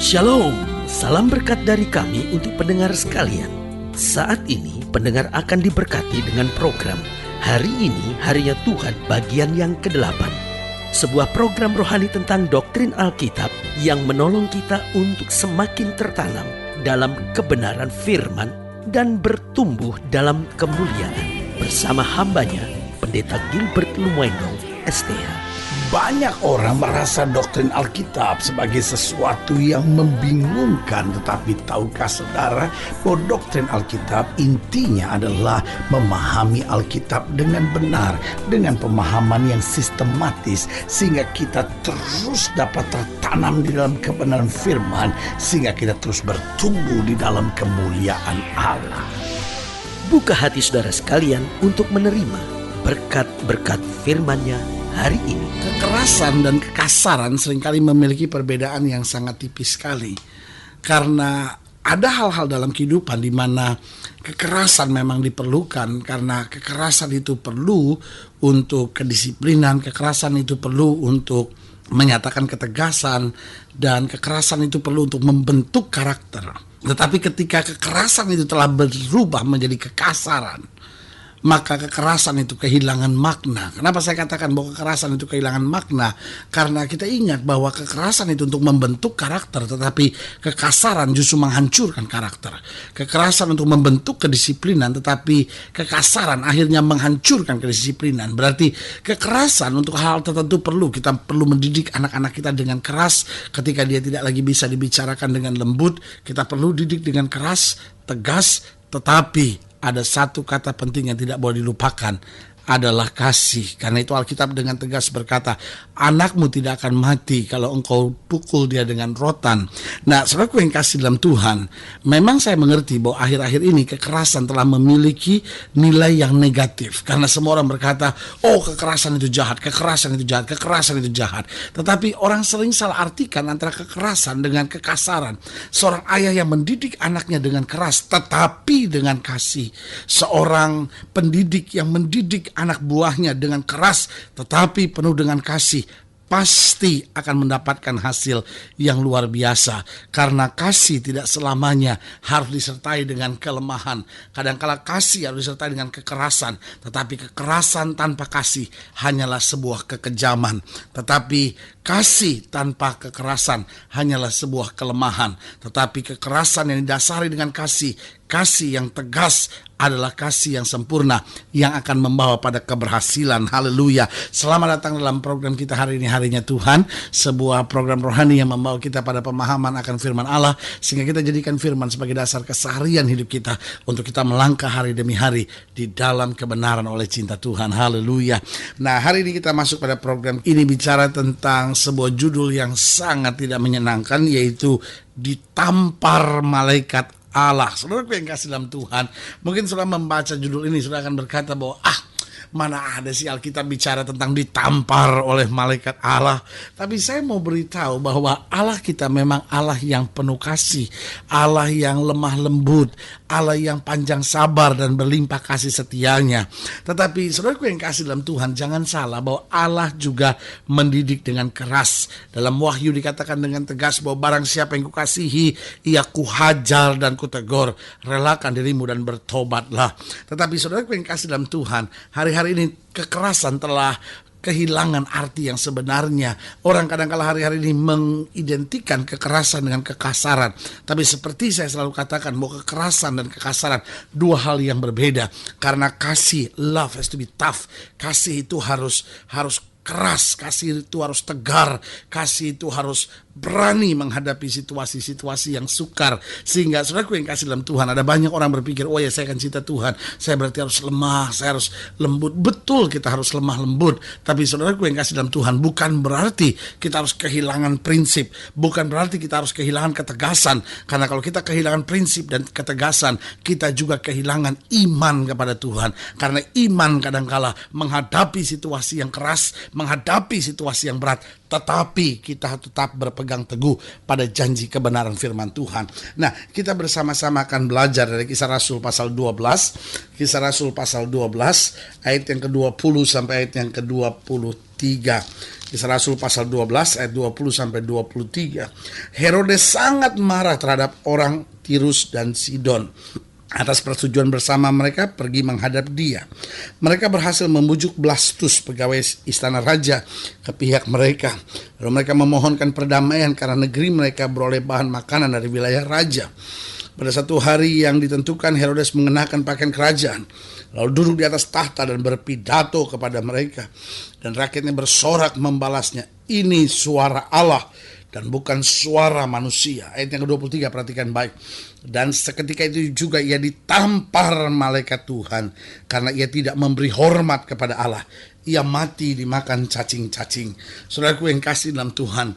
Shalom, salam berkat dari kami untuk pendengar sekalian. Saat ini pendengar akan diberkati dengan program Hari Ini Harinya Tuhan bagian yang ke-8. Sebuah program rohani tentang doktrin Alkitab yang menolong kita untuk semakin tertanam dalam kebenaran firman dan bertumbuh dalam kemuliaan. Bersama hambanya, Pendeta Gilbert Lumwendo, STH. Banyak orang merasa doktrin Alkitab sebagai sesuatu yang membingungkan. Tetapi tahukah saudara bahwa doktrin Alkitab intinya adalah memahami Alkitab dengan benar, dengan pemahaman yang sistematis, sehingga kita terus dapat tertanam di dalam kebenaran firman, sehingga kita terus bertumbuh di dalam kemuliaan Allah. Buka hati saudara sekalian untuk menerima berkat-berkat firman-Nya hari ini. Kekerasan dan kekasaran seringkali memiliki perbedaan yang sangat tipis sekali. Karena ada hal-hal dalam kehidupan di mana kekerasan memang diperlukan, karena kekerasan itu perlu untuk kedisiplinan, kekerasan itu perlu untuk menyatakan ketegasan, dan kekerasan itu perlu untuk membentuk karakter. Tetapi ketika kekerasan itu telah berubah menjadi kekasaran, maka kekerasan itu kehilangan makna. Kenapa saya katakan bahwa kekerasan itu kehilangan makna? Karena kita ingat bahwa kekerasan itu untuk membentuk karakter, tetapi kekasaran justru menghancurkan karakter. Kekerasan untuk membentuk kedisiplinan, tetapi kekasaran akhirnya menghancurkan kedisiplinan. Berarti kekerasan untuk hal tertentu perlu. Kita perlu mendidik anak-anak kita dengan keras ketika dia tidak lagi bisa dibicarakan dengan lembut. Kita perlu didik dengan keras, tegas, tetapi ada satu kata penting yang tidak boleh dilupakan, adalah kasih. Karena itu Alkitab dengan tegas berkata, anakmu tidak akan mati kalau engkau pukul dia dengan rotan. Nah, saudaraku yang kasih dalam Tuhan, memang saya mengerti bahwa akhir-akhir ini kekerasan telah memiliki nilai yang negatif. Karena semua orang berkata, oh kekerasan itu jahat, kekerasan itu jahat, kekerasan itu jahat. Tetapi orang sering salah artikan antara kekerasan dengan kekasaran. Seorang ayah yang mendidik anaknya dengan keras tetapi dengan kasih. Seorang pendidik yang mendidik anak buahnya dengan keras tetapi penuh dengan kasih, pasti akan mendapatkan hasil yang luar biasa. Karena kasih tidak selamanya harus disertai dengan kelemahan. Kadang-kala kasih harus disertai dengan kekerasan, tetapi kekerasan tanpa kasih hanyalah sebuah kekejaman. Tetapi kasih tanpa kekerasan hanyalah sebuah kelemahan. Tetapi kekerasan yang didasari dengan kasih, kasih yang tegas adalah kasih yang sempurna yang akan membawa pada keberhasilan. Haleluya. Selamat datang dalam program kita hari ini, Harinya Tuhan. Sebuah program rohani yang membawa kita pada pemahaman akan firman Allah, sehingga kita jadikan firman sebagai dasar keseharian hidup kita untuk kita melangkah hari demi hari di dalam kebenaran oleh cinta Tuhan. Haleluya. Nah, hari ini kita masuk pada program ini bicara tentang sebuah judul yang sangat tidak menyenangkan, yaitu ditampar malaikat Allah. Saudara yang kasih dalam Tuhan, mungkin sudah membaca judul ini, sudah akan berkata bahwa mana ada sih Alkitab bicara tentang ditampar oleh malaikat Allah. Tapi saya mau beritahu bahwa Allah kita memang Allah yang penuh kasih, Allah yang lemah lembut, Allah yang panjang sabar dan berlimpah kasih setianya. Tetapi saudaraku yang kasih dalam Tuhan, jangan salah bahwa Allah juga mendidik dengan keras. Dalam Wahyu dikatakan dengan tegas bahwa barang siapa yang kukasihi, ia kuhajar dan kutegur, relakan dirimu dan bertobatlah. Tetapi saudaraku yang kasih dalam Tuhan, hari-hari ini kekerasan telah kehilangan arti yang sebenarnya. Orang kadang-kala hari-hari ini mengidentikan kekerasan dengan kekasaran. Tapi seperti saya selalu katakan bahwa kekerasan dan kekasaran dua hal yang berbeda. Karena kasih, love has to be tough. Kasih itu harus keras, kasih itu harus tegar, kasih itu harus berani menghadapi situasi-situasi yang sukar. Sehingga saudaraku yang kasih dalam Tuhan, ada banyak orang berpikir, oh ya saya akan cinta Tuhan, saya berarti harus lemah, saya harus lembut. Betul, kita harus lemah lembut. Tapi saudaraku yang kasih dalam Tuhan, bukan berarti kita harus kehilangan prinsip, bukan berarti kita harus kehilangan ketegasan. Karena kalau kita kehilangan prinsip dan ketegasan, kita juga kehilangan iman kepada Tuhan. Karena iman kadangkala menghadapi situasi yang keras, menghadapi situasi yang berat, tetapi kita tetap berpegang teguh pada janji kebenaran firman Tuhan. Nah, kita bersama-sama akan belajar dari Kisah Rasul pasal 12, Kisah Rasul pasal 12 ayat yang ke-20 sampai ayat yang ke-23. Kisah Rasul pasal 12 ayat 20 sampai 23. Herodes sangat marah terhadap orang Tirus dan Sidon. Atas persetujuan bersama mereka pergi menghadap dia. Mereka berhasil membujuk Blastus, pegawai istana raja, ke pihak mereka. Lalu mereka memohonkan perdamaian karena negeri mereka beroleh bahan makanan dari wilayah raja. Pada satu hari yang ditentukan, Herodes mengenakan pakaian kerajaan, lalu duduk di atas tahta dan berpidato kepada mereka. Dan rakyatnya bersorak membalasnya, ini suara Allah dan bukan suara manusia. Ayat yang ke-23, perhatikan baik. Dan seketika itu juga ia ditampar malaikat Tuhan karena ia tidak memberi hormat kepada Allah. Ia mati dimakan cacing-cacing. Saudaraku yang kasih dalam Tuhan,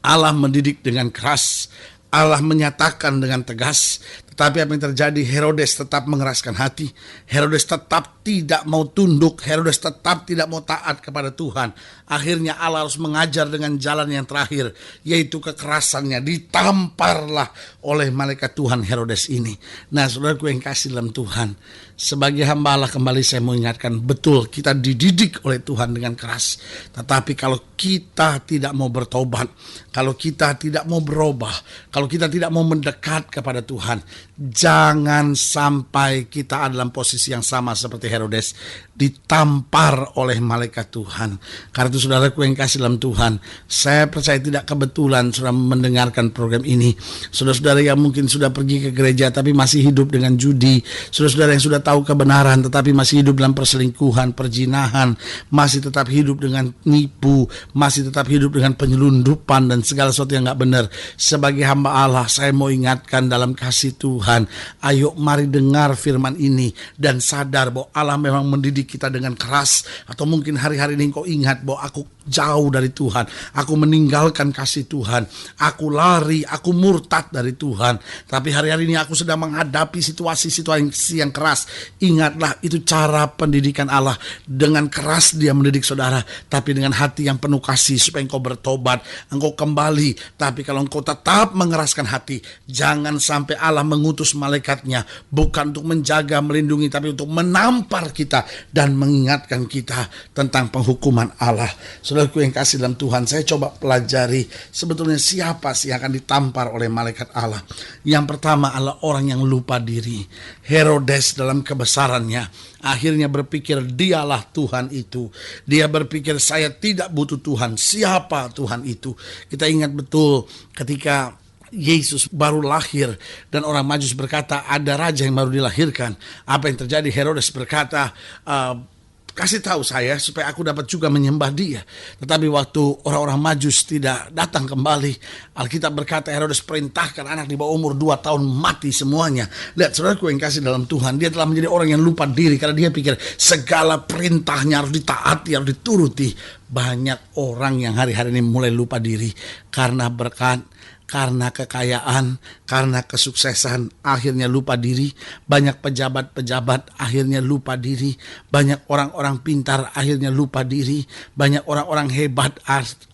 Allah mendidik dengan keras, Allah menyatakan dengan tegas, tetapi apa yang terjadi? Herodes tetap mengeraskan hati. Herodes tetap tidak mau tunduk. Herodes tetap tidak mau taat kepada Tuhan. Akhirnya Allah harus mengajar dengan jalan yang terakhir, yaitu kekerasannya. Ditamparlah oleh malaikat Tuhan Herodes ini. Nah, saudaraku yang kasih dalam Tuhan, sebagai hamba Allah kembali saya mau ingatkan, betul kita dididik oleh Tuhan dengan keras. Tetapi kalau kita tidak mau bertobat, kalau kita tidak mau berubah, kalau kita tidak mau mendekat kepada Tuhan, jangan sampai kita dalam posisi yang sama seperti Herodes, ditampar oleh malaikat Tuhan. Karena itu saudaraku yang kasih dalam Tuhan, saya percaya tidak kebetulan sudah mendengarkan program ini. Saudara-saudara yang mungkin sudah pergi ke gereja tapi masih hidup dengan judi, saudara-saudara yang sudah tahu kebenaran tetapi masih hidup dalam perselingkuhan, perzinahan, masih tetap hidup dengan nipu, masih tetap hidup dengan penyelundupan dan segala sesuatu yang gak benar. Sebagai hamba Allah, saya mau ingatkan dalam kasih Tuhan, ayo mari dengar firman ini dan sadar bahwa Allah memang mendidik kita dengan keras. Atau mungkin hari-hari ini kau ingat bahwa aku jauh dari Tuhan, aku meninggalkan kasih Tuhan, aku lari, aku murtad dari Tuhan, tapi hari-hari ini aku sedang menghadapi situasi-situasi yang keras. Ingatlah, itu cara pendidikan Allah. Dengan keras dia mendidik saudara, tapi dengan hati yang penuh kasih supaya engkau bertobat, engkau kembali. Tapi kalau engkau tetap mengeraskan hati, jangan sampai Allah mengutus malaikatnya bukan untuk menjaga, melindungi, tapi untuk menampar kita dan mengingatkan kita tentang penghukuman Allah. Saudaraku yang kasih dalam Tuhan, saya coba pelajari sebetulnya siapa sih yang akan ditampar oleh malaikat Allah. Yang pertama adalah orang yang lupa diri. Herodes dalam kebesarannya akhirnya berpikir dialah Tuhan itu. Dia berpikir saya tidak butuh Tuhan. Siapa Tuhan itu? Kita ingat betul ketika Yesus baru lahir dan orang Majus berkata ada raja yang baru dilahirkan. Apa yang terjadi? Herodes berkata, kasih tahu saya supaya aku dapat juga menyembah dia. Tetapi waktu orang-orang Majus tidak datang kembali, Alkitab berkata Herodes perintahkan anak di bawah umur 2 tahun mati semuanya. Lihat saudaraku yang kasih dalam Tuhan, dia telah menjadi orang yang lupa diri karena dia pikir segala perintahnya harus ditaati, harus dituruti. Banyak orang yang hari-hari ini mulai lupa diri karena berkat, karena kekayaan, karena kesuksesan, akhirnya lupa diri. Banyak pejabat-pejabat akhirnya lupa diri. Banyak orang-orang pintar akhirnya lupa diri. Banyak orang-orang hebat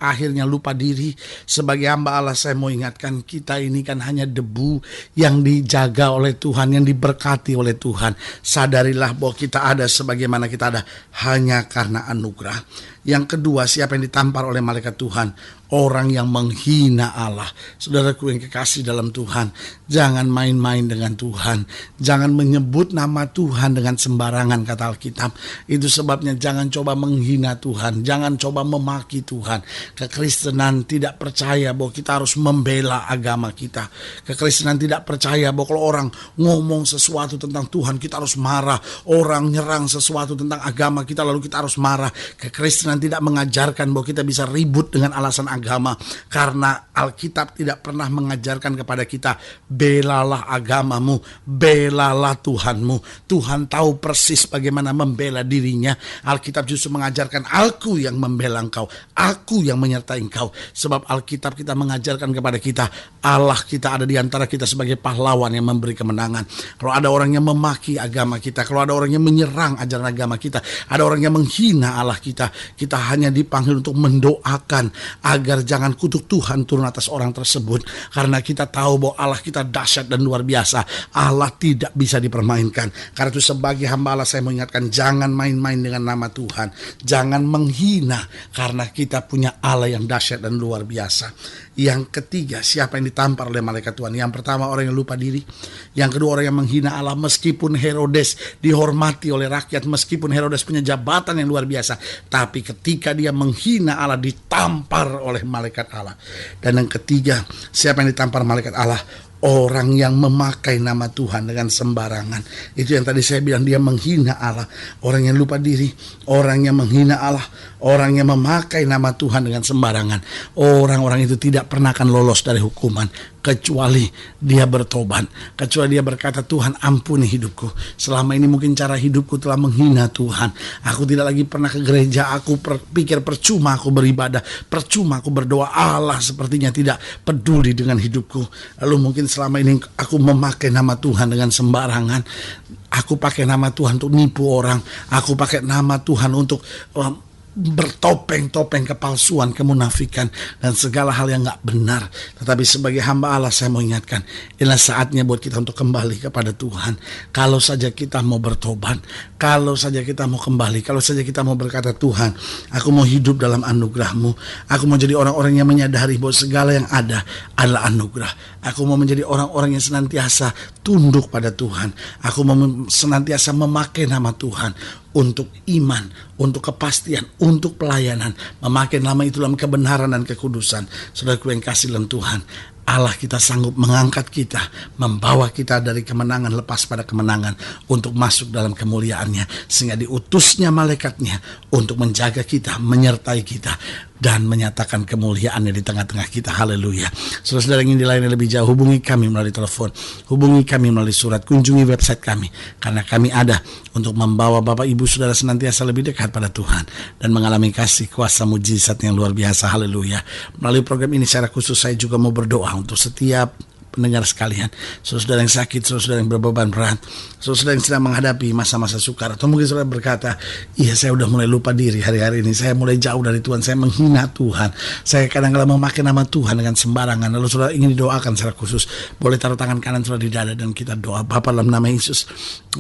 akhirnya lupa diri. Sebagai hamba Allah, saya mau ingatkan, kita ini kan hanya debu yang dijaga oleh Tuhan, yang diberkati oleh Tuhan. Sadarilah bahwa kita ada sebagaimana kita ada hanya karena anugerah. Yang kedua, siapa yang ditampar oleh malaikat Tuhan? Orang yang menghina Allah. Saudaraku yang kekasih dalam Tuhan, jangan main-main dengan Tuhan. Jangan menyebut nama Tuhan dengan sembarangan, kata Alkitab. Itu sebabnya jangan coba menghina Tuhan, jangan coba memaki Tuhan. Kekristenan tidak percaya bahwa kita harus membela agama kita. Kekristenan tidak percaya bahwa kalau orang ngomong sesuatu tentang Tuhan kita harus marah. Orang nyerang sesuatu tentang agama kita lalu kita harus marah. Kekristenan tidak mengajarkan bahwa kita bisa ribut dengan alasan agama agama, karena Alkitab tidak pernah mengajarkan kepada kita belalah agamamu, belalah Tuhanmu. Tuhan tahu persis bagaimana membela dirinya. Alkitab justru mengajarkan, aku yang membela engkau, aku yang menyertai engkau. Sebab Alkitab kita mengajarkan kepada kita, Allah kita ada di antara kita sebagai pahlawan yang memberi kemenangan. Kalau ada orang yang memaki agama kita, kalau ada orang yang menyerang ajaran agama kita, ada orang yang menghina Allah kita, kita hanya dipanggil untuk mendoakan agar jangan kutuk Tuhan turun atas orang tersebut. Karena kita tahu bahwa Allah kita dahsyat dan luar biasa. Allah tidak bisa dipermainkan. Karena itu sebagai hamba Allah saya mengingatkan, jangan main-main dengan nama Tuhan. Jangan menghina, karena kita punya Allah yang dahsyat dan luar biasa. Yang ketiga, siapa yang ditampar oleh malaikat Tuhan? Yang pertama, orang yang lupa diri. Yang kedua, orang yang menghina Allah. Meskipun Herodes dihormati oleh rakyat, meskipun Herodes punya jabatan yang luar biasa, tapi ketika dia menghina Allah, ditampar oleh malaikat Allah. Dan yang ketiga, siapa yang ditampar malaikat Allah? Orang yang memakai nama Tuhan dengan sembarangan. Itu yang tadi saya bilang, dia menghina Allah. Orang yang lupa diri, orang yang menghina Allah, orang yang memakai nama Tuhan dengan sembarangan. Orang-orang itu tidak pernah akan lolos dari hukuman, kecuali dia bertobat, kecuali dia berkata, Tuhan ampuni hidupku. Selama ini mungkin cara hidupku telah menghina Tuhan. Aku tidak lagi pernah ke gereja. Aku pikir percuma aku beribadah, percuma aku berdoa. Allah sepertinya tidak peduli dengan hidupku. Lalu mungkin selama ini aku memakai nama Tuhan dengan sembarangan. Aku pakai nama Tuhan untuk nipu orang. Aku pakai nama Tuhan untuk bertopeng-topeng kepalsuan, kemunafikan, dan segala hal yang gak benar. Tetapi sebagai hamba Allah saya mau ingatkan, inilah saatnya buat kita untuk kembali kepada Tuhan. Kalau saja kita mau bertobat, kalau saja kita mau kembali, kalau saja kita mau berkata, Tuhan, aku mau hidup dalam anugerah-Mu. Aku mau jadi orang-orang yang menyadari bahwa segala yang ada adalah anugerah. Aku mau menjadi orang-orang yang senantiasa tunduk pada Tuhan. Aku mau senantiasa memakai nama Tuhan untuk iman, untuk kepastian, untuk pelayanan, memakai nama itu dalam kebenaran dan kekudusan. Saudaraku yang kasih dalam Tuhan, Allah kita sanggup mengangkat kita, membawa kita dari kemenangan lepas pada kemenangan untuk masuk dalam kemuliaannya, sehingga diutusnya malaikatnya untuk menjaga kita, menyertai kita, dan menyatakan kemuliaannya di tengah-tengah kita. Haleluya. Saudara-saudara yang ingin dilayani lebih jauh, hubungi kami melalui telepon, hubungi kami melalui surat, kunjungi website kami, karena kami ada untuk membawa Bapak Ibu Saudara senantiasa lebih dekat pada Tuhan dan mengalami kasih kuasa mujizat yang luar biasa. Haleluya. Melalui program ini secara khusus saya juga mau berdoa untuk setiap pendengar sekalian, saudara yang sakit, saudara yang berbeban berat, saudara yang sedang menghadapi masa-masa sukar, atau mungkin saudara berkata, iya saya udah mulai lupa diri hari-hari ini, saya mulai jauh dari Tuhan, saya menghina Tuhan, saya kadang-kadang memakai nama Tuhan dengan sembarangan. Lalu saudara ingin didoakan secara khusus, boleh taruh tangan kanan saudara di dada dan kita doa. Bapa, dalam nama Yesus,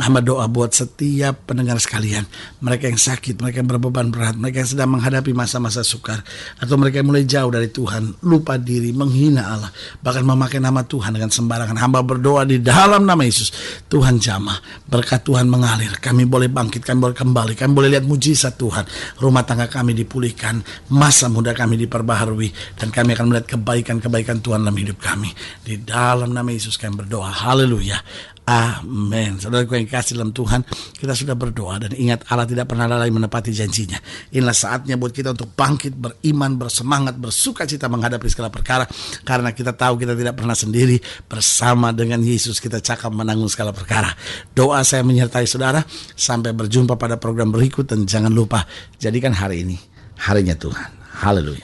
hamba doa buat setiap pendengar sekalian, mereka yang sakit, mereka yang berbeban berat, mereka yang sedang menghadapi masa-masa sukar, atau mereka yang mulai jauh dari Tuhan, lupa diri, menghina Allah, bahkan memakai nama Tuhan dengan sembarangan. Hamba berdoa di dalam nama Yesus, Tuhan jamah, berkat Tuhan mengalir, kami boleh bangkit, kami boleh kembali, kami boleh lihat mujizat Tuhan, rumah tangga kami dipulihkan, masa muda kami diperbaharui, dan kami akan melihat kebaikan-kebaikan Tuhan dalam hidup kami. Di dalam nama Yesus kami berdoa. Haleluya. Amin. Saudara yang kasih dalam Tuhan, kita sudah berdoa dan ingat, Allah tidak pernah lalai menepati janjinya. Inilah saatnya buat kita untuk bangkit, beriman, bersemangat, bersuka cita menghadapi segala perkara, karena kita tahu kita tidak pernah sendiri. Bersama dengan Yesus kita cakap menanggung segala perkara. Doa saya menyertai saudara. Sampai berjumpa pada program berikut, dan jangan lupa jadikan hari ini harinya Tuhan. Haleluya.